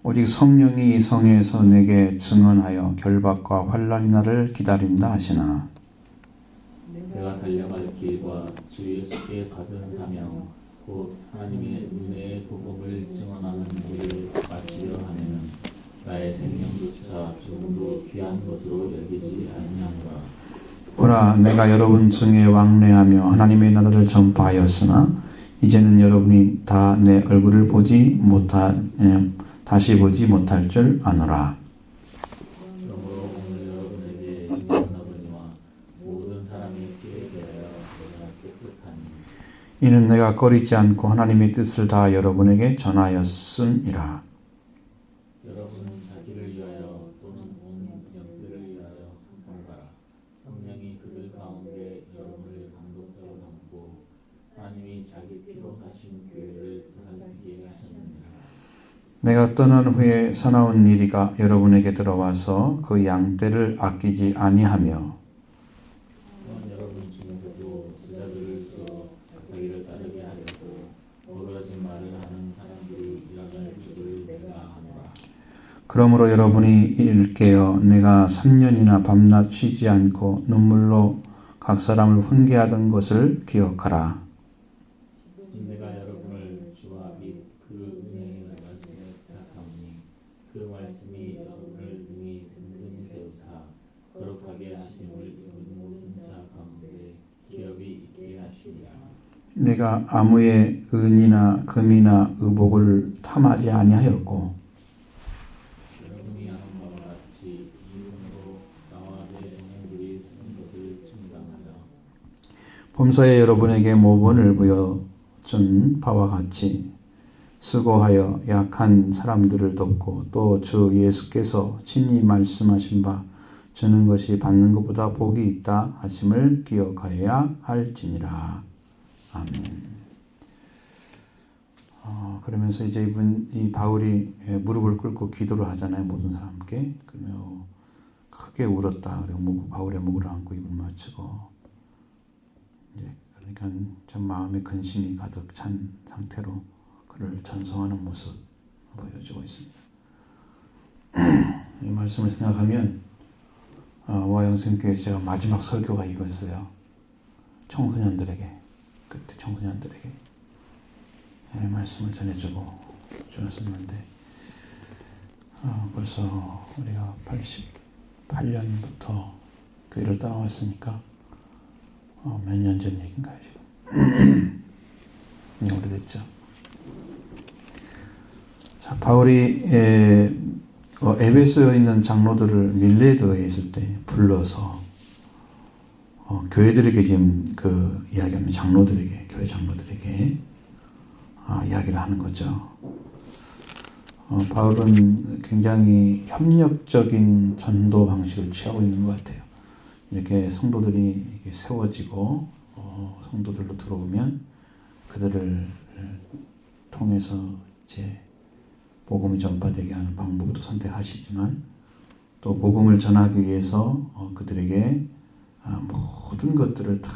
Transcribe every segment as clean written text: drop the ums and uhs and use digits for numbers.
오직 성령이 이 성에서 내게 증언하여 결박과 환난이 나를 기다린다 하시나 내가 달려갈 길과 주 예수께 받은 사명 곧 하나님의 은혜의 복음을 증언하는 일을 마치려 하면은 나의 생명조차 조금도 귀한 것으로 여기지 아니하노라. 보라, 내가 여러분 중에 왕래하며 하나님의 나라를 전파하였으나 이제는 여러분이 다 내 얼굴을 다시 보지 못할 줄 아노라. 그러므로 오늘 여러분에게 증언하거니와 모든 사람이 깨게 되어 내가 깨끗하니 이는 내가 꺼리지 않고 하나님의 뜻을 다 여러분에게 전하였음이라. 여러분은 자기를 위하여 또는 온 영들을 위하여 상관하라. 성령이 그들 가운데 여러분을 감독자로 삼고 하나님이 자기 피로 사신 교회를 보살피게 하셨느니라. 내가 떠난 후에 사나운 일이가 여러분에게 들어와서 그 양떼를 아끼지 아니하며 또한 여러분 중에서도 제자들을 또 자기를 따르게 하려고 어그러진 말을 하는 사람들이 일어날 줄을 내가 아노라. 그러므로 여러분이 일깨어 내가 3년이나 밤낮 쉬지 않고 눈물로 각 사람을 훈계하던 것을 기억하라. 내가 여러분을 주와 및 그 은혜의 말씀에 부탁하오니 그 말씀이 여러분을 능히 든든히 세우사 거룩하게 하심을 모든 자 가운데 기업이 있게 하시리라. 내가 아무의 은이나 금이나 의복을 탐하지 아니하였고 여러분이 아는 바와 같이 이 손으로 나와 내 영혼들이 쓰는 것을 충당하라. 범사에 여러분에게 모본을 보여준 바와 같이 수고하여 약한 사람들을 돕고 또 주 예수께서 친히 말씀하신 바 주는 것이 받는 것보다 복이 있다 하심을 기억하여야 할지니라. 아멘. 그러면서 이제 이 바울이 무릎을 꿇고 기도를 하잖아요. 모든 사람께. 그러면 크게 울었다. 그리고 바울의 목을 안고 입을 맞추고 이제 그러니까 전 마음에 근심이 가득 찬 상태로 그를 찬송하는 모습 보여주고 있습니다. 이 말씀을 생각하면 와영생교회 제가 마지막 설교가 이거였어요. 청소년들에게 그때 청소년들에게 이 말씀을 전해주고 주었었는데 벌써 우리가 88년부터 교회를 따라왔으니까 몇 년 전 얘기인가요 지금? 오래됐죠. 자, 바울이 에베소에 있는 장로들을 밀레도에 있을 때 불러서 교회들에게 지금 그 이야기하는 장로들에게 교회 장로들에게 이야기를 하는 거죠. 바울은 굉장히 협력적인 전도 방식을 취하고 있는 것 같아요. 이렇게 성도들이 이렇게 세워지고 성도들로 들어오면 그들을 통해서 이제 복음이 전파되게 하는 방법도 선택하시지만 또 복음을 전하기 위해서 그들에게 모든 것들을 다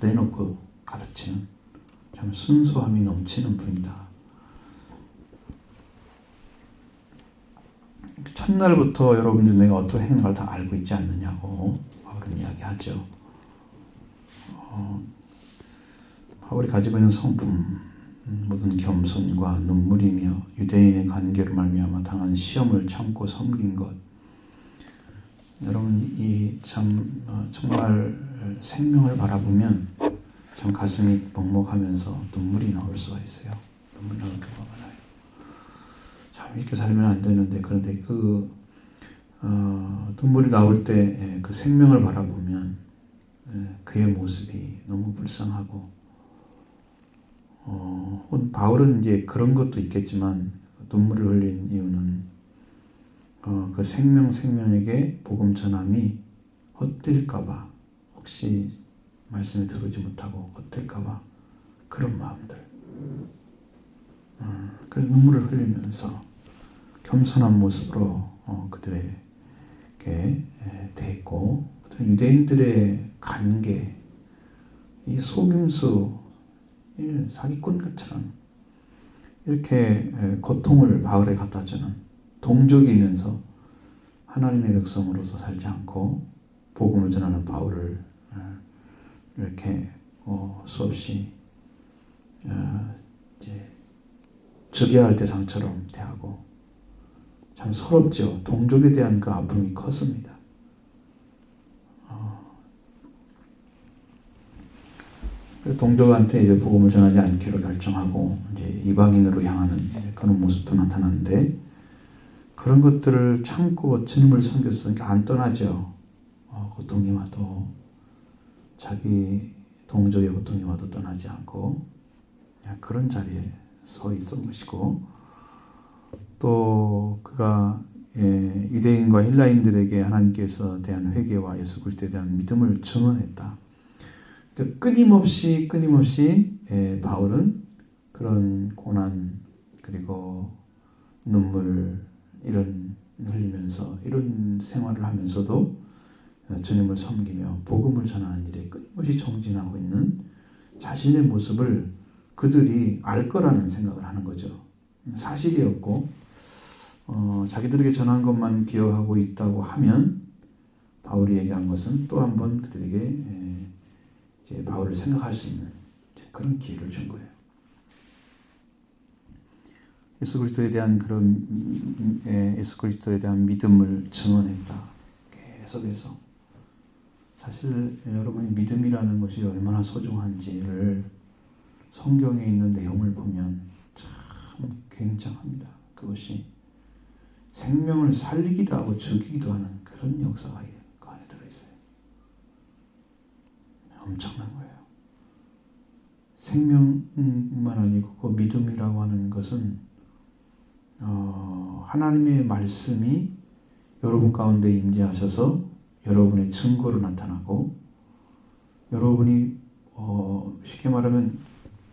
내놓고 가르치는 참 순수함이 넘치는 분이다. 첫날부터 여러분들 내가 어떻게 행하는 걸 다 알고 있지 않느냐고 바울은 이야기하죠. 바울이 가지고 있는 성품, 모든 겸손과 눈물이며 유대인의 관계로 말미암아 당한 시험을 참고 섬긴 것, 여러분 이 참 정말 생명을 바라보면 참 가슴이 먹먹하면서 눈물이 나올 수가 있어요. 눈물 나올 경우가 많아요. 참 이렇게 살면 안 되는데 그런데 그 눈물이 나올 때 그 생명을 바라보면 그의 모습이 너무 불쌍하고 바울은 이제 그런 것도 있겠지만 눈물을 흘린 이유는 그 생명에게 복음 전함이 헛될까봐 혹시 말씀을 들어오지 못하고 헛될까봐 그런 마음들. 그래서 눈물을 흘리면서 겸손한 모습으로 그들에게 대했고 유대인들의 관계, 이 속임수, 사기꾼 것처럼 이렇게 고통을 바울에 갖다 주는 동족이면서 하나님의 백성으로서 살지 않고 복음을 전하는 바울을 이렇게 수없이 이제 즉위할 대상처럼 대하고 참 서럽죠. 동족에 대한 그 아픔이 컸습니다. 동족한테 이제 복음을 전하지 않기로 결정하고 이제 이방인으로 향하는 그런 모습도 나타나는데 그런 것들을 참고 주님을 섬겼으니까 안 떠나죠. 고통이 와도 자기 동족의 고통이 와도 떠나지 않고 그런 자리에 서 있었던 것이고 또 그가 유대인과 헬라인들에게 하나님께서 대한 회개와 예수 그리스도에 대한 믿음을 증언했다. 그러니까 끊임없이 바울은 그런 고난 그리고 눈물 이런 흘리면서 이런 생활을 하면서도 주님을 섬기며 복음을 전하는 일에 끊임없이 정진하고 있는 자신의 모습을 그들이 알 거라는 생각을 하는 거죠. 사실이었고 자기들에게 전한 것만 기억하고 있다고 하면 바울이 얘기한 것은 또 한 번 그들에게 이제 바울을 생각할 수 있는 그런 기회를 준 거예요. 예수 그리스도에 대한 예수 그리스도에 대한 믿음을 증언했다. 계속해서 사실 여러분이 믿음이라는 것이 얼마나 소중한지를 성경에 있는 내용을 보면 참 굉장합니다. 그것이 생명을 살리기도 하고 죽이기도 하는 그런 역사가 그 안에 들어있어요. 엄청난 거예요. 생명만 아니고 그 믿음이라고 하는 것은 하나님의 말씀이 여러분 가운데 임재하셔서 여러분의 증거로 나타나고 여러분이 쉽게 말하면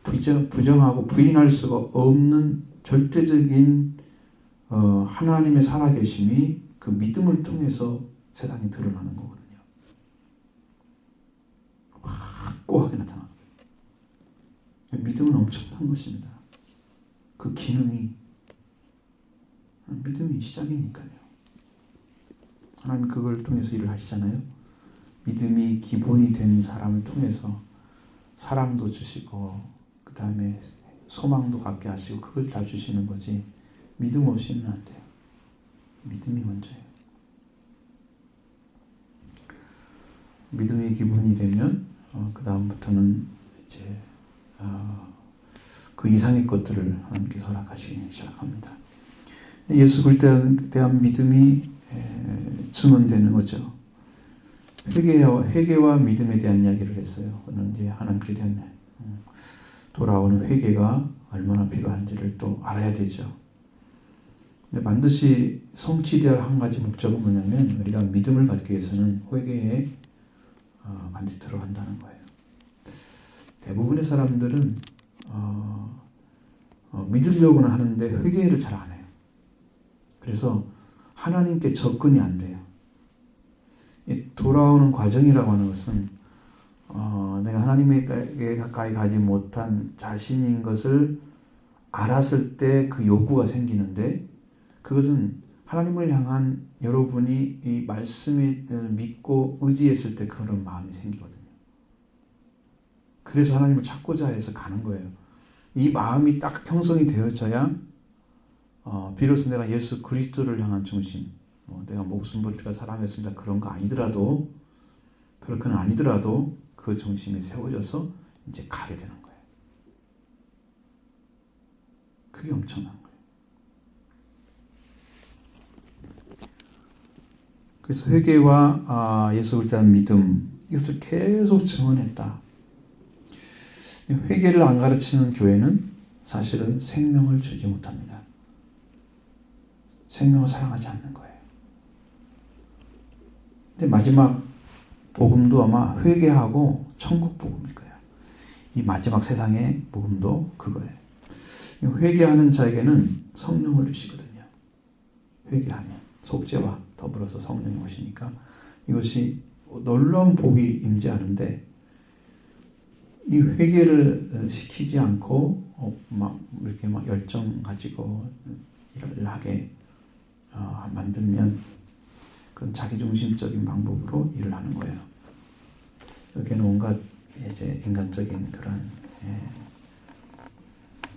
부정하고 부인할 수가 없는 절대적인 하나님의 살아계심이 그 믿음을 통해서 세상에 드러나는 거거든요. 확고하게 나타나거든요. 믿음은 엄청난 것입니다. 그 기능이 믿음이 시작이니까요. 하나님 그걸 통해서 일을 하시잖아요. 믿음이 기본이 된 사람을 통해서 사랑도 주시고 그 다음에 소망도 갖게 하시고 그걸 다 주시는 거지 믿음 없이는 안 돼요. 믿음이 먼저예요. 믿음이 기본이 되면 그 다음부터는 이제 그 이상의 것들을 하나님께서 허락하시기 시작합니다. 예수 그리스도에 대한 믿음이 증언되는 거죠. 회개와 믿음에 대한 이야기를 했어요. 그는 이제 하나님께 대한 돌아오는 회개가 얼마나 필요한지를 또 알아야 되죠. 근데 반드시 성취되어야 할 한 가지 목적은 뭐냐면 우리가 믿음을 갖기 위해서는 회개에 반드시 들어간다는 거예요. 대부분의 사람들은 믿으려고는 하는데 회개를 잘 안 해요. 그래서 하나님께 접근이 안 돼요. 이 돌아오는 과정이라고 하는 것은 내가 하나님에게 가까이 가지 못한 자신인 것을 알았을 때 그 욕구가 생기는데 그것은 하나님을 향한 여러분이 이 말씀을 믿고 의지했을 때 그런 마음이 생기거든요. 그래서 하나님을 찾고자 해서 가는 거예요. 이 마음이 딱 형성이 되어져야 비로소 내가 예수 그리스도를 향한 중심, 내가 목숨 버리가 사랑했습니다. 그런 거 아니더라도 그렇게는 아니더라도 그 중심이 세워져서 이제 가게 되는 거예요. 그게 엄청난 거예요. 그래서 회개와 예수 그리스도에 대한 믿음 이것을 계속 증언했다. 회개를 안 가르치는 교회는 사실은 생명을 주지 못합니다. 생명을 사랑하지 않는 거예요. 근데 마지막 복음도 아마 회개하고 천국 복음일 거예요. 이 마지막 세상의 복음도 그거예요. 회개하는 자에게는 성령을 주시거든요. 회개하면 속죄와 더불어서 성령이 오시니까 이것이 놀라운 복이 임재하는데 이 회개를 시키지 않고 막 이렇게 막 열정 가지고 일을 하게 만들면 그건 자기중심적인 방법으로 일을 하는 거예요. 여기에는 온갖 이제 인간적인 그런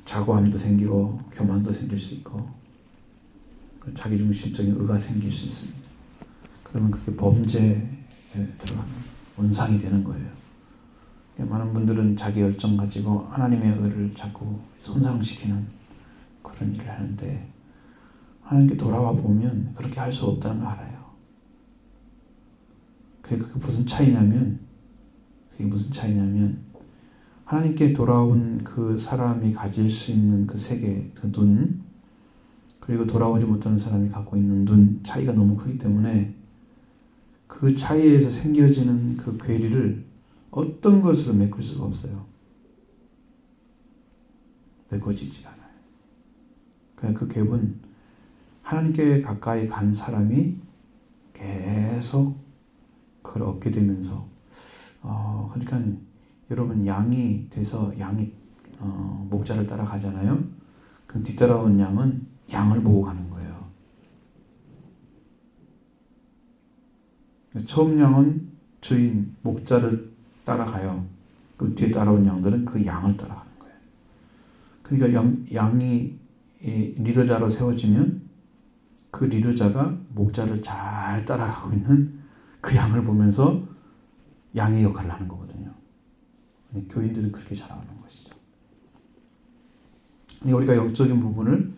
자고함도 생기고 교만도 생길 수 있고 자기중심적인 의가 생길 수 있습니다. 그러면 그게 범죄에 들어가는 원상이 되는 거예요. 많은 분들은 자기 열정 가지고 하나님의 의를 자꾸 손상시키는 그런 일을 하는데 하나님께 돌아와 보면 그렇게 할 수 없다는 걸 알아요. 그게 무슨 차이냐면 하나님께 돌아온 그 사람이 가질 수 있는 그 세계, 그 눈, 그리고 돌아오지 못하는 사람이 갖고 있는 눈 차이가 너무 크기 때문에 그 차이에서 생겨지는 그 괴리를 어떤 것으로 메꿀 수가 없어요. 메꿔지지 않아요. 그냥 그 갭은 하나님께 가까이 간 사람이 계속 그걸 얻게 되면서 그러니까 여러분 양이 돼서 양이 목자를 따라가잖아요. 그럼 뒤따라온 양은 양을 보고 가는 거예요. 처음 양은 주인 목자를 따라가요. 그 뒤에 따라온 양들은 그 양을 따라가는 거예요. 그러니까 양이 리더자로 세워지면 그 리더자가 목자를 잘 따라가고 있는 그 양을 보면서 양의 역할을 하는 거거든요. 교인들은 그렇게 자라는 것이죠. 우리가 영적인 부분을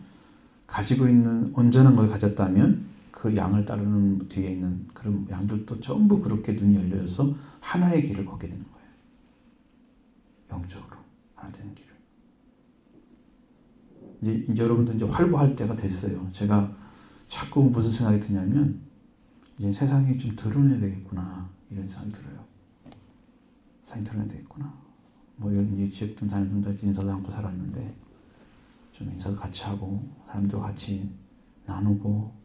가지고 있는 온전한 걸 가졌다면 그 양을 따르는 뒤에 있는 그런 양들도 전부 그렇게 눈이 열려서 하나의 길을 걷게 되는 거예요. 영적으로 하나 되는 길을. 이제 여러분들 이제 활보할 때가 됐어요. 제가 자꾸 무슨 생각이 드냐면 이제 세상에 좀 드러내야 되겠구나 이런 생각이 들어요. 세상에 드러내야 되겠구나. 뭐 이런 지역든 다니면서 인사도 않고 살았는데 좀 인사도 같이 하고 사람들과 같이 나누고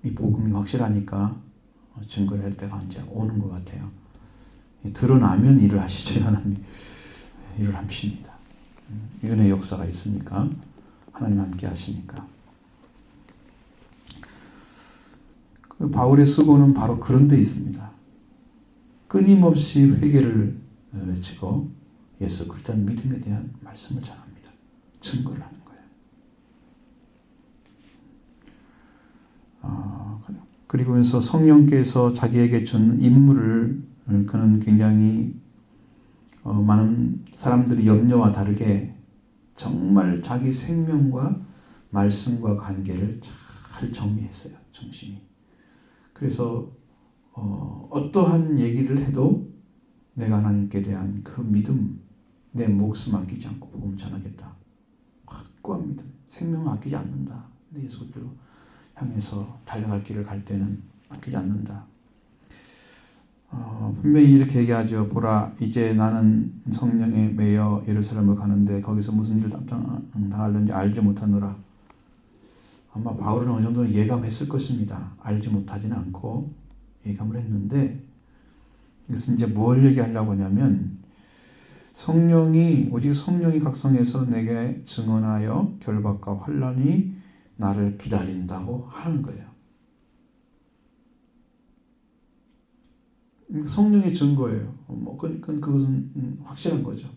이 복음이 확실하니까 증거를 할 때가 이제 오는 것 같아요. 드러나면 일을 하시죠. 하나님 일을 하십니다. 은혜의 역사가 있으니까 하나님 함께 하시니까. 바울의 수고는 바로 그런 데 있습니다. 끊임없이 회개를 외치고 예수 그리스도의 믿음에 대한 말씀을 전합니다. 증거를 하는 거예요. 그리고서 성령께서 자기에게 준 임무를 그는 굉장히 많은 사람들의 염려와 다르게 정말 자기 생명과 말씀과 관계를 잘 정리했어요. 정신이. 그래서 어떠한 얘기를 해도 내가 하나님께 대한 그 믿음, 내 목숨 아끼지 않고 복음 전하겠다. 확고한 믿음, 생명을 아끼지 않는다. 내 예수 그리스도로 향해서 달려갈 길을 갈 때는 아끼지 않는다. 분명히 이렇게 얘기하죠. 보라, 이제 나는 성령에 매여 예루살렘을 가는데 거기서 무슨 일을 당할는지 알지 못하노라. 아마 바울은 어느 정도 예감했을 것입니다. 알지 못하지는 않고 예감을 했는데 이것은 이제 뭘 얘기하려고 하냐면 오직 성령이 각성해서 내게 증언하여 결박과 환난이 나를 기다린다고 하는 거예요. 성령의 증거예요. 그것은 확실한 거죠.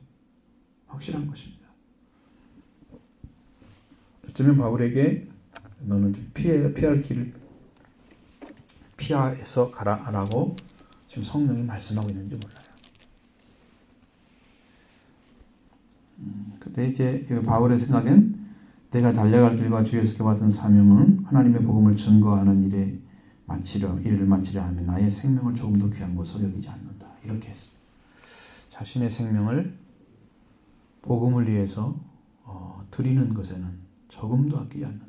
확실한 것입니다. 어쩌면 바울에게 너는 피할 길을 피하여서 가라라고 지금 성령이 말씀하고 있는지 몰라요. 근데 이제 바울의 생각엔 내가 달려갈 길과 주 예수께 받은 사명은 하나님의 복음을 증거하는 일을 마치려 하면 나의 생명을 조금 더 귀한 것으로 여기지 않는다. 이렇게 했습니다. 자신의 생명을 복음을 위해서 드리는 것에는 조금도 아끼지 않는다.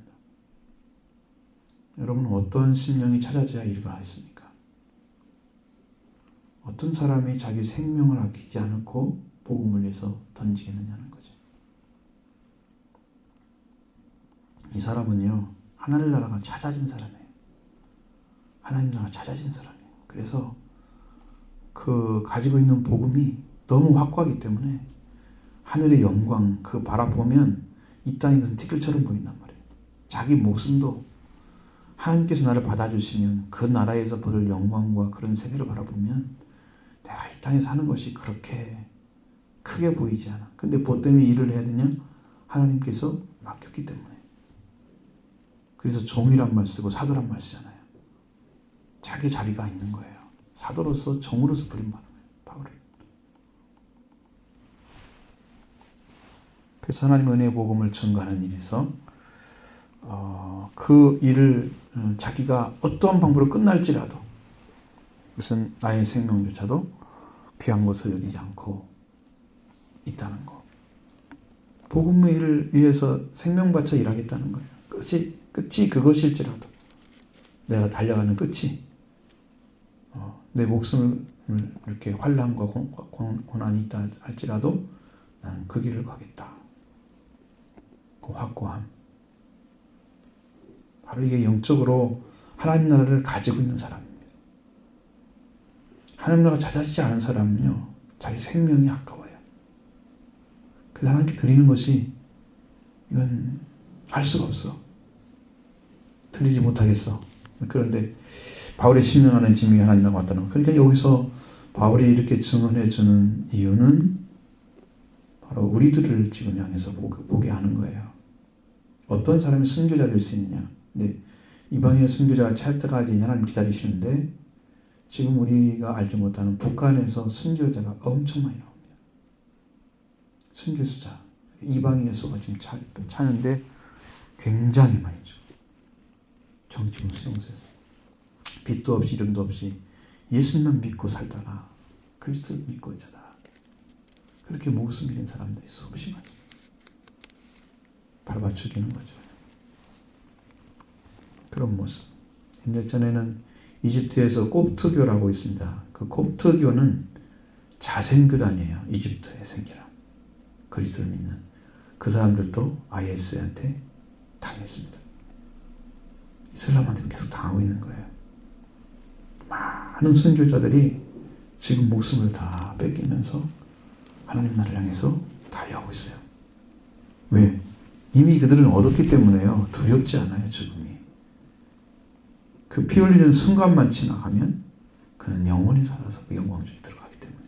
여러분 어떤 심령이 찾아져야 일을 하겠습니까? 어떤 사람이 자기 생명을 아끼지 않고 복음을 위해서 던지겠느냐는 거죠. 이 사람은요, 하나님 나라가 찾아진 사람이에요. 하나님 나라가 찾아진 사람이에요. 그래서 그 가지고 있는 복음이 너무 확고하기 때문에 하늘의 영광 바라보면 이 땅에 것은 티끌처럼 보인단 말이에요. 자기 목숨도 하나님께서 나를 받아주시면 그 나라에서 받을 영광과 그런 세계를 바라보면 내가 이 땅에 사는 것이 그렇게 크게 보이지 않아. 근데 뭐 때문에 일을 해야 되냐? 하나님께서 맡겼기 때문에. 그래서 종이란 말 쓰고 사도란 말 쓰잖아요. 자기 자리가 있는 거예요. 사도로서 종으로서 부림받은 거예요. 바울을. 그래서 하나님의 은혜의 복음을 증거하는 일에서 그 일을 자기가 어떠한 방법으로 끝날지라도 무슨 나의 생명조차도 귀한 것을 여기지 않고 있다는 거. 복음의 일을 위해서 생명 바쳐 일하겠다는 거예요. 끝이 그것일지라도 내가 달려가는 끝이 내 목숨을 이렇게 환난과 고난이 있다 할지라도 나는 그 길을 가겠다. 그 확고함. 바로 이게 영적으로 하나님 나라를 가지고 있는 사람입니다. 하나님 나라 찾아지지 않은 사람은요, 자기 생명이 아까워요. 그래서 하나님께 드리는 것이 이건 할 수가 없어. 드리지 못하겠어. 그런데 바울의 신명하는 짐이 하나님 나라 왔다는 거. 그러니까 여기서 바울이 이렇게 증언해 주는 이유는 바로 우리들을 지금 향해서 보게 하는 거예요. 어떤 사람이 순교자 될 수 있느냐. 네, 이방인의 순교자가 찰 때까지 하나님 기다리시는데 지금 우리가 알지 못하는 북한에서 순교자가 엄청 많이 나옵니다. 순교 숫자. 이방인의 수가 지금 차는데 굉장히 많이 죠. 정치군 수동세서 빚도 없이 이름도 없이 예수님만 믿고 살다가 그리스도를 믿고 자다. 그렇게 목숨 잃은 사람들이 수없이 많습니다. 밟아 죽이는 거죠. 그런 모습. 근데 전에는 이집트에서 콥트교라고 있습니다. 그 콥트교는 자생교단이에요. 이집트에 생겨라. 그리스도를 믿는. 그 사람들도 IS한테 당했습니다. 이슬람한테 계속 당하고 있는 거예요. 많은 순교자들이 지금 목숨을 다 뺏기면서 하나님 나라를 향해서 달려가고 있어요. 왜? 이미 그들은 얻었기 때문에요. 두렵지 않아요. 죽음이. 그 피 흘리는 순간만 지나가면 그는 영원히 살아서 그 영광 중에 들어가기 때문에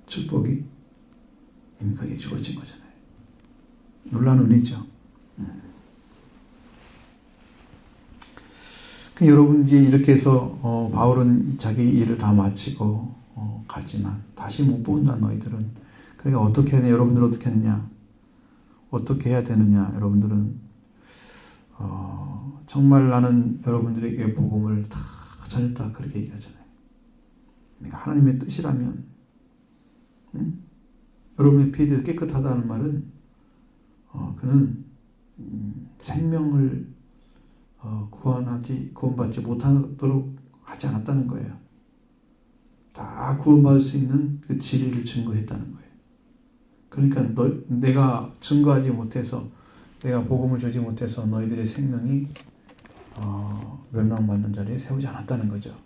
축복이 이미 거기에 주어진 거잖아요. 놀라운 은혜죠. 여러분 이제 이렇게 해서 바울은 자기 일을 다 마치고 가지만 다시 못 본다 너희들은. 그러니까 어떻게 해야 되냐? 여러분들 어떻게 하느냐? 어떻게 해야 되느냐? 여러분들은 정말 나는 여러분들에게 복음을 다 전했다 그렇게 얘기하잖아요. 그러니까 하나님의 뜻이라면 여러분의 피에 대해서 깨끗하다는 말은 그는 생명을 구원받지 못하도록 하지 않았다는 거예요. 다 구원받을 수 있는 그 진리를 증거했다는 거예요. 그러니까 내가 증거하지 못해서 내가 복음을 주지 못해서 너희들의 생명이 멸망받는 자리에 세우지 않았다는 거죠.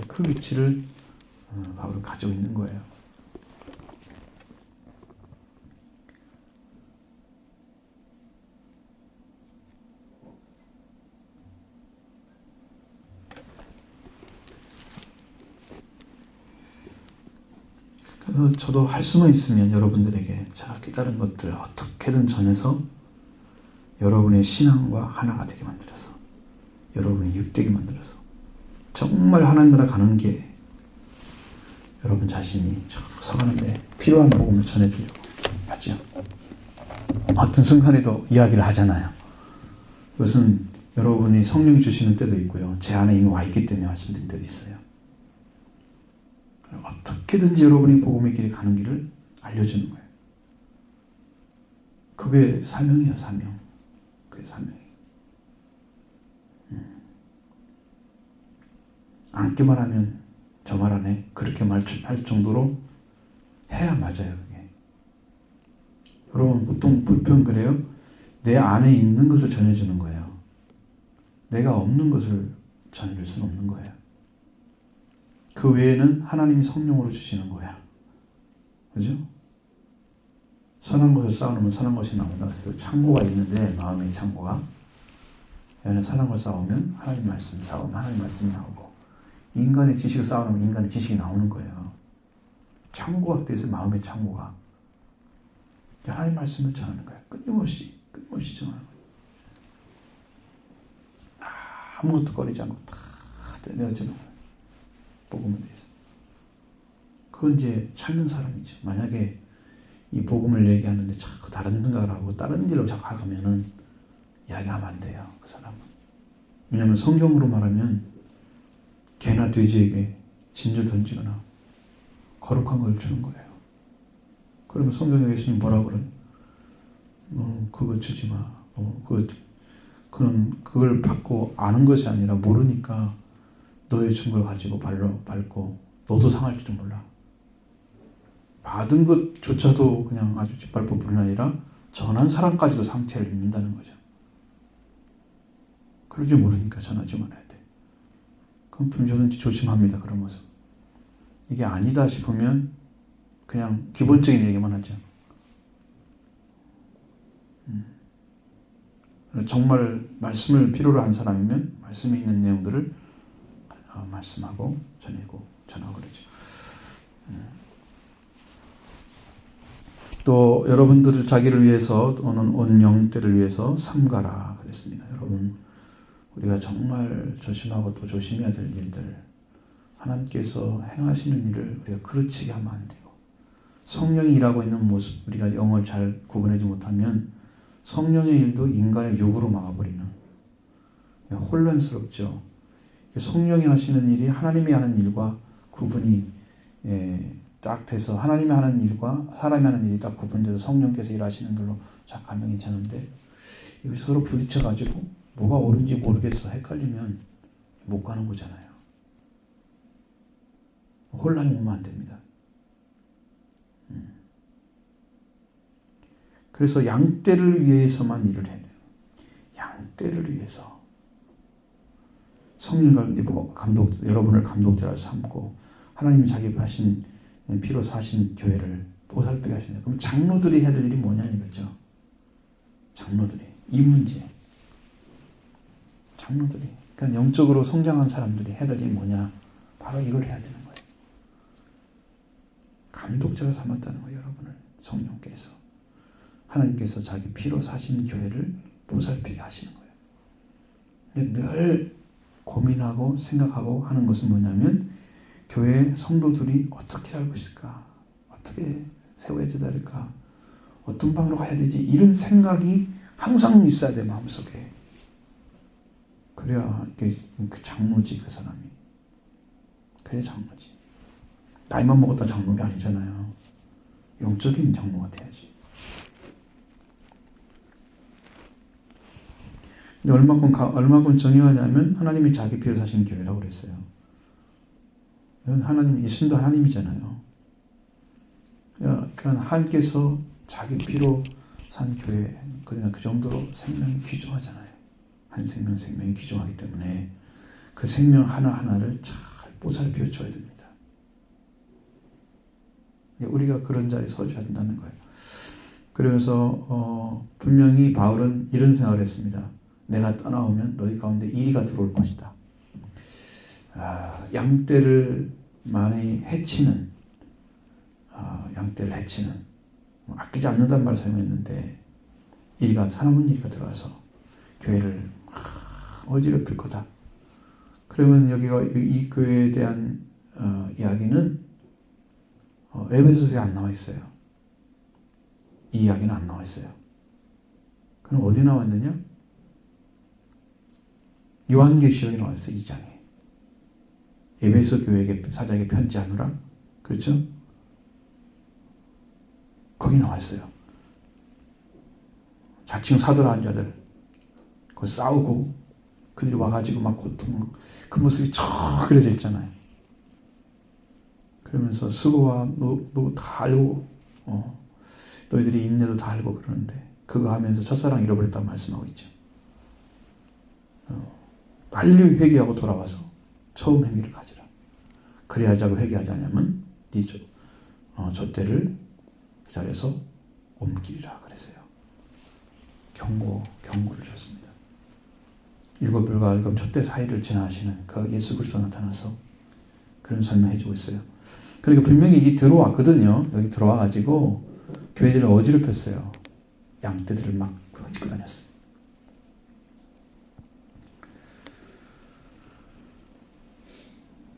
그 위치를 바울은 가지고 있는 거예요. 그래서 저도 할 수만 있으면 여러분들에게 제가 깨달은 것들을 어떻게든 전해서 여러분의 신앙과 하나가 되게 만들어서 여러분의 육되게 만들어서 정말 하나님 나라 가는 게 여러분 자신이 서가는데 필요한 복음을 전해주려고 하죠. 어떤 순간에도 이야기를 하잖아요. 그것은 여러분이 성령이 주시는 때도 있고요. 제 안에 이미 와 있기 때문에 말씀드릴 때도 있어요. 어떻게든지 여러분이 복음의 길에 가는 길을 알려주는 거예요. 그게 사명이야, 사명. 그게 사명이에요. 앉기만 하면 저 말 안에 그렇게 할 정도로 해야 맞아요. 그게. 여러분 보통 불평 그래요? 내 안에 있는 것을 전해주는 거예요. 내가 없는 것을 전해줄 수는 없는 거예요. 그 외에는 하나님이 성령으로 주시는 거야. 그죠? 선한 것을 쌓아놓으면 선한 것이 나온다. 그래서 창고가 있는데 마음의 창고가 여기는 선한 걸 쌓으면 하나님 말씀 쌓으면 하나님 말씀이 나오고 인간의 지식을 쌓아놓으면 인간의 지식이 나오는 거예요. 창고가 돼서 마음의 창고가 하나님 말씀을 전하는 거예요. 끊임없이 전하는 거예요. 아무것도 꺼리지 않고 다 내어주는 거예요. 복음에 대해서. 그건 이제 찾는 사람이죠. 만약에 이 복음을 얘기하는데 자꾸 다른 생각을 하고 다른 길로 자꾸 가면은 이야기하면 안 돼요. 그 사람은. 왜냐하면 성경으로 말하면 개나 돼지에게 진주 던지거나 거룩한 걸 주는 거예요. 그러면 성경에 예수님 뭐라 그래요? 그거 주지 마. 그걸 받고 아는 것이 아니라 모르니까 너의 준 걸 가지고 발로 밟고 너도 상할지도 몰라. 받은 것조차도 그냥 아주 짓밟을 뿐 아니라 전한 사람까지도 상처를 입는다는 거죠. 그럴 줄 모르니까 전하지 말아야 돼. 그럼 분조든지 조심합니다. 그런 모습. 이게 아니다 싶으면 그냥 기본적인 얘기만 하죠. 정말 말씀을 필요로 한 사람이면 말씀에 있는 내용들을 말씀하고 전하고 그러죠. 또 여러분들을 자기를 위해서 또는 온 영들을 위해서 삼가라 그랬습니다. 여러분 우리가 정말 조심하고 또 조심해야 될 일들 하나님께서 행하시는 일을 우리가 그르치게 하면 안 되고 성령이 일하고 있는 모습 우리가 영을 잘 구분하지 못하면 성령의 일도 인간의 욕으로 막아버리는 혼란스럽죠. 성령이 하시는 일이 하나님이 하는 일과 구분이 딱 돼서 하나님이 하는 일과 사람이 하는 일이 딱 구분돼서 성령께서 일하시는 걸로 착하면 괜찮은데 이거 서로 부딪혀가지고 뭐가 옳은지 모르겠어 헷갈리면 못 가는 거잖아요. 혼란이 오면 안 됩니다. 그래서 양떼를 위해서만 일을 해야 돼요. 양떼를 위해서. 성령 감독, 여러분을 감독자로 삼고 하나님이 자기 하신 피로 사신 교회를 보살피게 하시네요. 그럼 장로들이 해야 될 일이 뭐냐 이거죠. 장로들이. 이 문제. 장로들이. 그러니까 영적으로 성장한 사람들이 해야 될 일이 뭐냐. 바로 이걸 해야 되는 거예요. 감독자로 삼았다는 거예요. 여러분을. 성령께서. 하나님께서 자기 피로 사신 교회를 보살피게 하시는 거예요. 늘 고민하고 생각하고 하는 것은 뭐냐면 교회 성도들이 어떻게 살고 있을까? 어떻게 세워져야 될까? 어떤 방으로 가야 되지? 이런 생각이 항상 있어야 돼 마음속에. 그래야 이게 그 장로지 그 사람이. 그래 장로지. 나이만 먹었다 장로가 아니잖아요. 영적인 장로가 돼야지. 근데 얼마큼 정의하냐면 하나님이 자기 피로 사신 교회라고 그랬어요. 하나님, 예수님도 하나님이잖아요. 그러니까 하나님께서 자기 피로 산 교회, 그러니까 그 정도로 생명이 귀중하잖아요. 한 생명이 귀중하기 때문에 그 생명 하나하나를 잘 보살펴 줘야 됩니다. 우리가 그런 자리에 서줘야 된다는 거예요. 그래서 분명히 바울은 이런 생각을 했습니다. 내가 떠나오면 너희 가운데 이리가 들어올 것이다. 양떼를 많이 해치는 양떼를 해치는 아끼지 않는다는 말을 사용했는데 사나운 이리가 들어와서 교회를 어지럽힐 거다. 그러면 여기가 이 교회에 대한 이야기는 에베소서에 안 나와 있어요. 이 이야기는 안 나와 있어요. 그럼 어디 나왔느냐? 요한계시록에 나와 있어요. 2장에. 에베소 교회에게 사자에게 편지하노라. 그렇죠? 거기 나와 있어요. 자칭 사도라는 자들 그 싸우고 그들이 와가지고 막 고통 그 모습이 쭉 그려져 있잖아요. 그러면서 수고와 너 다 알고 너희들이 인내도 다 알고 그러는데 그거 하면서 첫사랑 잃어버렸다고 말씀하고 있죠. 빨리 회개하고 돌아와서 처음 행위를 가지라. 그래야 하자고 회개하지 않으면 네 젖대를 그 자리에서 옮기리라 그랬어요. 경고를 줬습니다. 일곱별과 일곱 촛대 사이를 지나시는 그 예수 그리스도 나타나서 그런 설명해 주고 있어요. 그러니까 분명히 이 들어왔거든요. 여기 들어와가지고 교회들을 어지럽혔어요. 양떼들을 막 흩고 다녔어요.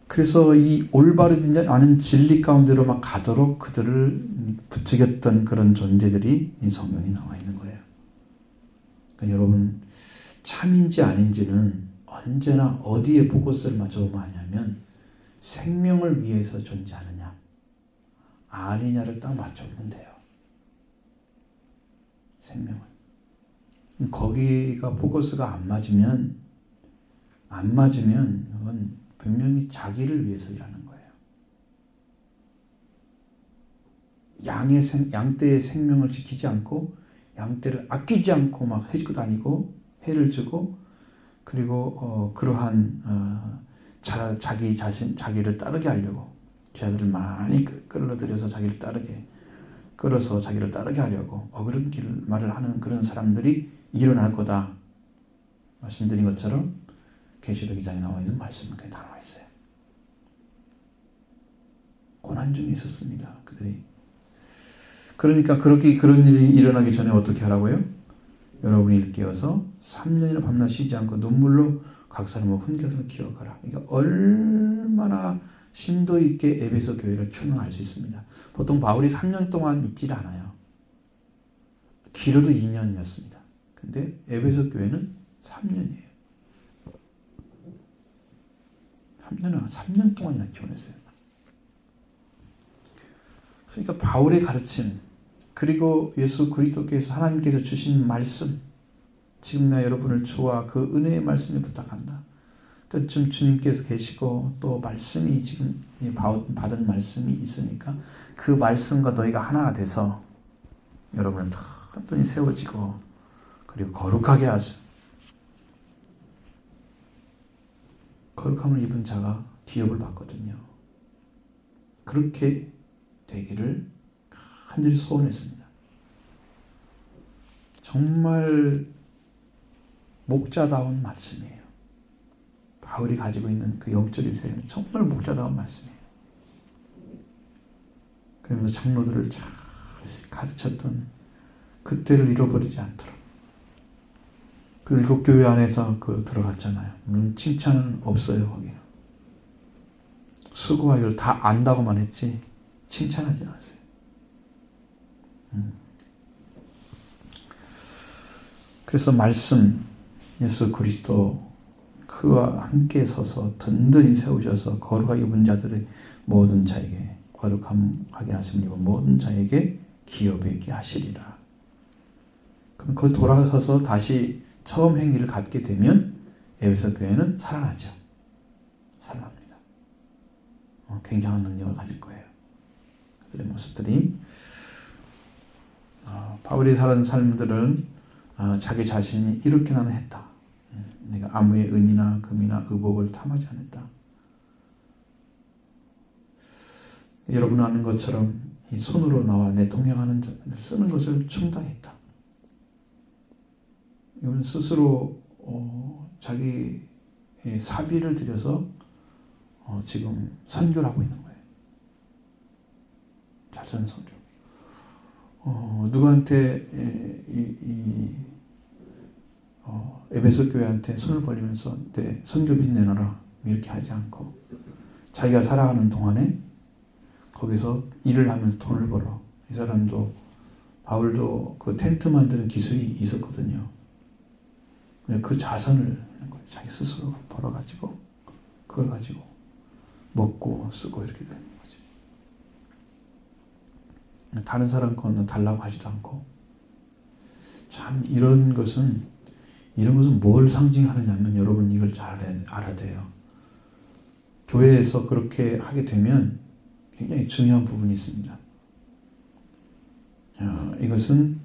그래서 이 올바르지 않은 진리 가운데로 막 가도록 그들을 부추겼던 그런 존재들이 이 성경에 나와 있는 거예요. 그러니까 여러분 참인지 아닌지는 언제나 어디에 포커스를 맞춰보면 아냐면 생명을 위해서 존재하느냐 아니냐를 딱 맞춰보면 돼요. 생명은. 거기가 포커스가 안 맞으면 그건 분명히 자기를 위해서 일하는 거예요. 양떼의 생명을 지키지 않고 양떼를 아끼지 않고 막 해주고 다니고 해를 주고 그리고 그러한 자기를 따르게 하려고 제자들을 많이 끌어들여서 자기를 따르게 끌어서 자기를 따르게 하려고 어그런 말을 하는 그런 사람들이 일어날 거다. 말씀드린 것처럼 계시록 2장에 나와 있는 말씀은 그게 다 나와 있어요. 고난 중에 있었습니다. 그들이. 그러니까 그런 일이 일어나기 전에 어떻게 하라고요? 여러분이 일깨어서 3년이나 밤낮 쉬지 않고 눈물로 각 사람을 훈계하며 기억하라. 그러니까 얼마나 심도 있게 에베소 교회를 키우는 알 수 있습니다. 보통 바울이 3년 동안 있질 않아요. 길어도 2년이었습니다. 근데 에베소 교회는 3년이에요. 3년 동안이나 키워냈어요. 그러니까 바울의 가르침 그리고 예수 그리스도께서 하나님께서 주신 말씀 지금 나 여러분을 주와 그 은혜의 말씀을 부탁한다. 그러니까 지금 주님께서 계시고 또 말씀이 지금 받은 말씀이 있으니까 그 말씀과 너희가 하나가 돼서 여러분은 단단히 세워지고 그리고 거룩하게 하죠. 거룩함을 입은 자가 기업을 받거든요. 그렇게 되기를 간절히 소원했습니다. 정말 목자다운 말씀이에요. 바울이 가지고 있는 그 영적인 세계는 정말 목자다운 말씀이에요. 그러면서 장로들을 잘 가르쳤던 그때를 잃어버리지 않도록. 그리고 교회 안에서 들어갔잖아요. 물론 칭찬은 없어요. 거기는. 수고와 일 다 안다고만 했지 칭찬하지 않았어요. 그래서 말씀 예수 그리스도 그와 함께 서서 든든히 세우셔서 거룩하게 입은 자들의 모든 자에게 거룩하게 하심을 입은 모든 자에게 기업에 있게 하시리라. 그럼 거기 돌아서서 다시 처음 행위를 갖게 되면 에베소 교회는 살아나죠. 살아납니다. 굉장한 능력을 가질 거예요. 그들의 모습들이 바울이 살은 삶들은 자기 자신이 이렇게 나는 했다. 내가 아무의 은이나 금이나 의복을 탐하지 않았다. 여러분 아는 것처럼 이 손으로 나와 내 동행하는 자들 쓰는 것을 충당했다. 이건 스스로 자기 사비를 들여서 지금 선교를 하고 있는 거예요. 자선 선교. 누구한테 에베소 교회한테 손을 벌리면서 내 선교비 내놔라 이렇게 하지 않고 자기가 살아가는 동안에 거기서 일을 하면서 돈을 벌어. 이 사람도 바울도 그 텐트 만드는 기술이 있었거든요. 그 자선을 하는 거예요. 자기 스스로 벌어가지고 그걸 가지고 먹고 쓰고 이렇게 되는 거죠. 다른 사람 거는 달라고 하지도 않고. 참 이런 것은 뭘 상징하느냐면 여러분 이걸 잘 알아야 돼요. 교회에서 그렇게 하게 되면 굉장히 중요한 부분이 있습니다. 이것은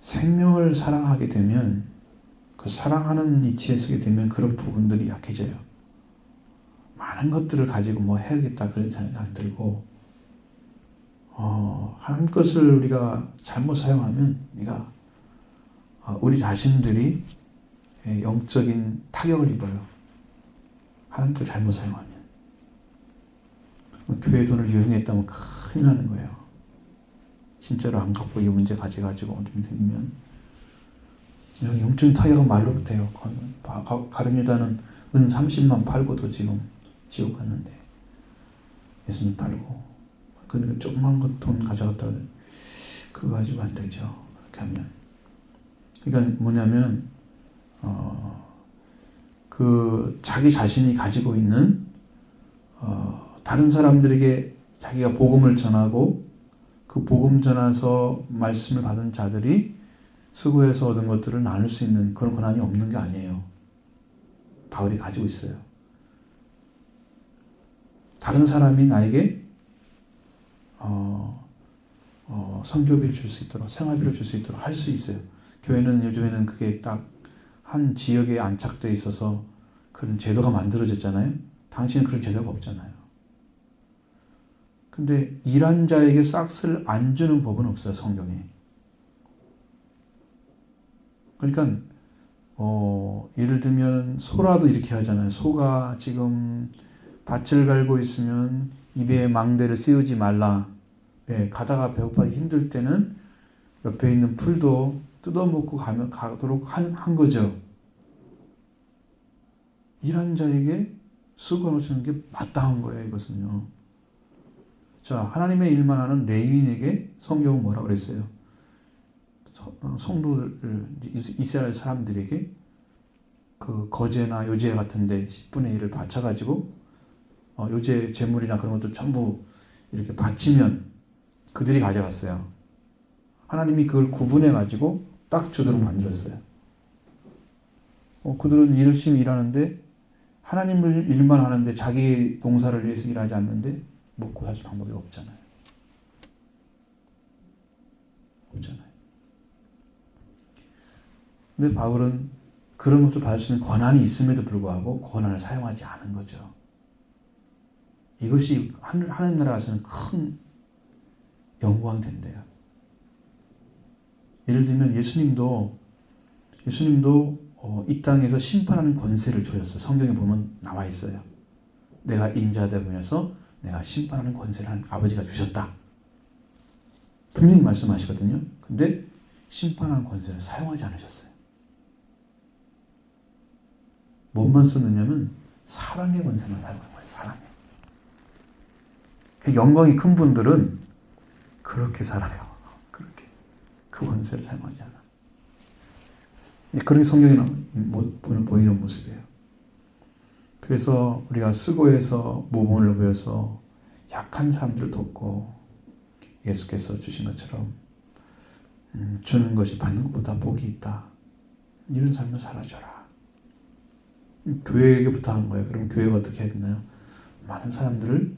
생명을 사랑하게 되면 그 사랑하는 이치에 서게 되면 그런 부분들이 약해져요. 많은 것들을 가지고 뭐 해야겠다 그런 생각이 들고 한 것을 우리가 잘못 사용하면 우리 자신들이 영적인 타격을 입어요. 하나님 걸 잘못 사용하면. 교회 돈을 유용했다면 큰일 나는 거예요. 진짜로 안 갚고 이 문제 가져가지고 어둠이 생기면 영적인 타격은 말로 못해요. 가룟유다는 은 30만 팔고도 지금 지옥 갔는데 예수님 팔고 그러니까 조그만 것 돈 가져갔다가 그거 가지고 안 되죠. 그렇게 하면. 그러니까 뭐냐면 그 자기 자신이 가지고 있는 다른 사람들에게 자기가 복음을 전하고 그 복음 전해서 말씀을 받은 자들이 수고해서 얻은 것들을 나눌 수 있는 그런 권한이 없는 게 아니에요. 바울이 가지고 있어요. 다른 사람이 나에게 선교비를 줄 수 있도록 생활비를 줄 수 있도록 할 수 있어요. 교회는 요즘에는 그게 딱 한 지역에 안착되어 있어서 그런 제도가 만들어졌잖아요. 당신은 그런 제도가 없잖아요. 근데 일한 자에게 싹스를 안 주는 법은 없어요. 성경에. 그러니까 예를 들면 소라도 이렇게 하잖아요. 소가 지금 밭을 갈고 있으면 입에 망대를 씌우지 말라. 가다가 배고파 힘들 때는 옆에 있는 풀도 뜯어먹고 가도록 한 거죠. 일한 자에게 수고를 주는 게 마땅한 거예요. 이것은요. 자, 하나님의 일만 하는 레위인에게 성경은 뭐라고 그랬어요? 성도들, 이스라엘 사람들에게 그 거제나 요제 같은데 10분의 1을 바쳐가지고 요제 재물이나 그런 것들 전부 이렇게 바치면 그들이 가져갔어요. 하나님이 그걸 구분해가지고 딱 주도록 만들었어요. 그들은 열심히 일하는데 하나님을 일만 하는데 자기 농사를 위해서 일하지 않는데 먹고 살 방법이 없잖아요. 없잖아요. 근데 바울은 그런 것을 받을 수 있는 권한이 있음에도 불구하고 권한을 사용하지 않은 거죠. 이것이 하나님 나라에서는 큰 영광이 된대요. 예를 들면 예수님도 이 땅에서 심판하는 권세를 주셨어요. 성경에 보면 나와 있어요. 내가 인자되면서 내가 심판하는 권세를 아버지가 주셨다. 분명히 말씀하시거든요. 근데 심판하는 권세를 사용하지 않으셨어요. 뭐만 쓰느냐면 사랑의 권세만 사용하는 거예요. 사랑의. 그 영광이 큰 분들은 그렇게 살아요. 그렇게. 그 권세를 사용하지 않아. 그런 게 성경에 보이는 모습이에요. 그래서 우리가 수고해서 모범을 보여서 약한 사람들을 돕고 예수께서 주신 것처럼 주는 것이 받는 것보다 복이 있다. 이런 삶을 살아줘라. 교회에게 부탁한 거예요. 그럼 교회가 어떻게 해야 되나요? 많은 사람들을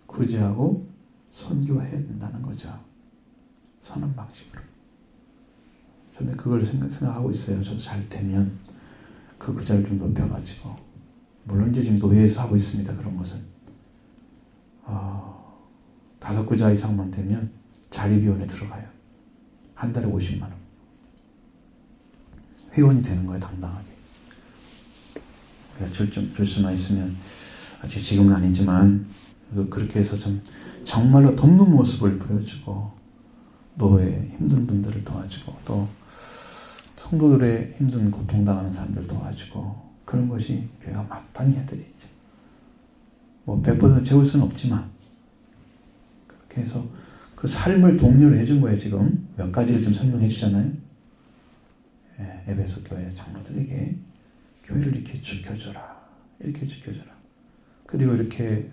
구제하고 선교해야 된다는 거죠. 선한 방식으로. 저는 그걸 생각하고 있어요. 저도 잘 되면 그 구자를 좀 높여가지고 물론 이제 지금 노예에서 하고 있습니다. 그런 것은 5구자 이상만 되면 자립위원회 들어가요. 한 달에 50만 원. 회원이 되는 거예요. 당당하게. 줄 수만 있으면 아직 지금은 아니지만 그렇게 해서 좀 정말로 돕는 모습을 보여주고 노예 힘든 분들을 도와주고 또 성도들의 힘든 고통당하는 사람들 도와주고 그런 것이 교회가 마땅히 해드리죠. 100% 채울 수는 없지만 그렇게 해서 그 삶을 독려를 해준 거예요. 지금 몇 가지를 좀 설명해 주잖아요. 에베소 교회 장로들에게 교회를 이렇게 지켜줘라. 이렇게 지켜줘라. 그리고 이렇게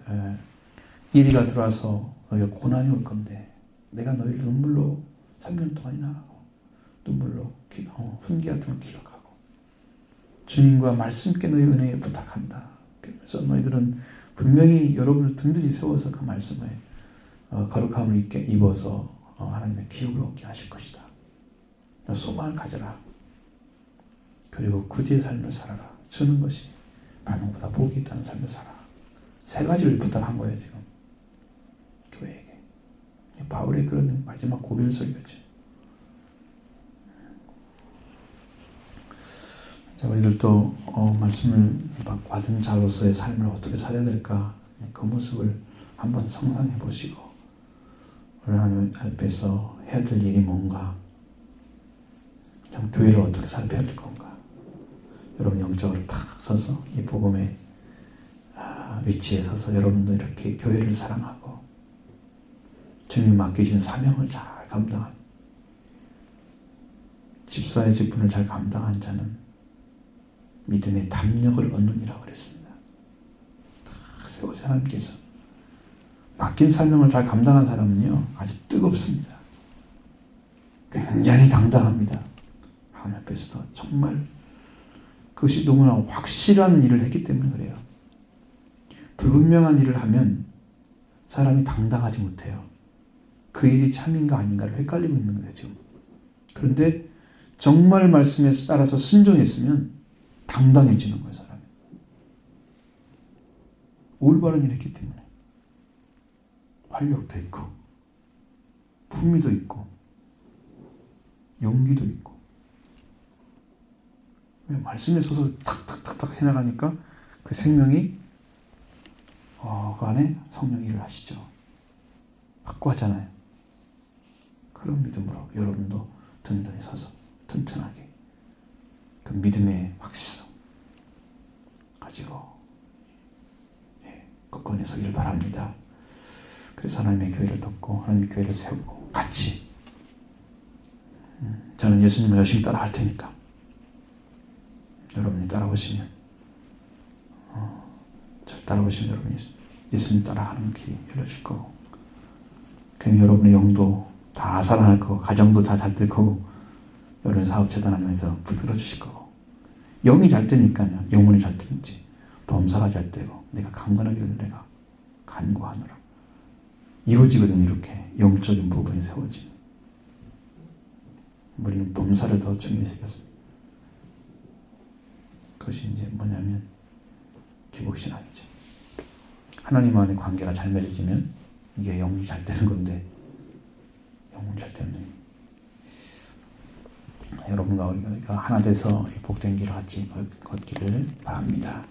이리가 들어와서 너희가 고난이 올 건데 내가 너희를 눈물로 3년 동안이나 하고 눈물로 훈계 같은 걸 기억하고 주님과 말씀께 너희 은혜에 부탁한다. 그래서 너희들은 분명히 여러분을 든든히 세워서 그 말씀에 거룩함을 입어서 하나님의 기업을 얻게 하실 것이다. 소망을 가져라. 그리고 구제의 삶을 살아라. 주는 것이 받는 것보다 복이 있다는 삶을 살아. 3가지를 부탁한 거예요. 지금 교회에게. 바울의 그런 마지막 고별설교죠. 자, 우리들도 말씀을 받은 자로서의 삶을 어떻게 살아야 될까, 그 모습을 한번 상상해 보시고, 우리 하나님 앞에서 해야 될 일이 뭔가, 참 교회를 어떻게 살펴야 될 건가, 여러분 영적으로 탁 서서 이 복음의 위치에 서서 여러분도 이렇게 교회를 사랑하고 주님이 맡기신 사명을 잘 감당한, 집사의 직분을 잘 감당한 자는 믿음의 담력을 얻느니라고 그랬습니다. 딱 세워져 하나님께서 맡긴 사명을 잘 감당한 사람은요, 아주 뜨겁습니다. 굉장히 당당합니다. 하나님 앞에서도 정말 그것이 너무나 확실한 일을 했기 때문에 그래요. 불분명한 일을 하면 사람이 당당하지 못해요. 그 일이 참인가 아닌가를 헷갈리고 있는 거예요, 지금. 그런데 정말 말씀에 따라서 순종했으면 당당해지는 거예요, 사람이. 올바른 일을 했기 때문에. 활력도 있고, 품위도 있고, 용기도 있고. 말씀에 서서 탁탁탁탁 해나가니까 그 생명이 그 안에 성령이 일을 하시죠. 확고하잖아요. 그런 믿음으로 여러분도 든든히 서서 튼튼하게 그 믿음의 확실성 가지고 굳건히 서기를 바랍니다. 그래서 하나님의 교회를 돕고 하나님의 교회를 세우고 같이 저는 예수님을 열심히 따라할 테니까 여러분이 따라오시면 잘 따라오시면 여러분이 예수님 따라하는 길이 열려질 거고, 괜히 여러분의 영도 다 살아날 거고, 가정도 다 잘 될 거고, 여러분 사업 재단하면서 붙들어 주실 거고, 영이 잘 되니까요, 영혼이 잘 되는지 범사가 잘 되고 내가 강건하기를 내가 간구하노라. 이루어지거든. 이렇게 영적인 부분이 세워지는. 우리는 범사를 더 중요히 여겼습니다. 그것이 이제 뭐냐면 기복신앙이죠. 하나님 안의 관계가 잘 맺어지면 이게 영이 잘 되는 건데, 영혼이 잘 되면 여러분과 우리가 하나 돼서 복된 길을 같이 걷기를 바랍니다.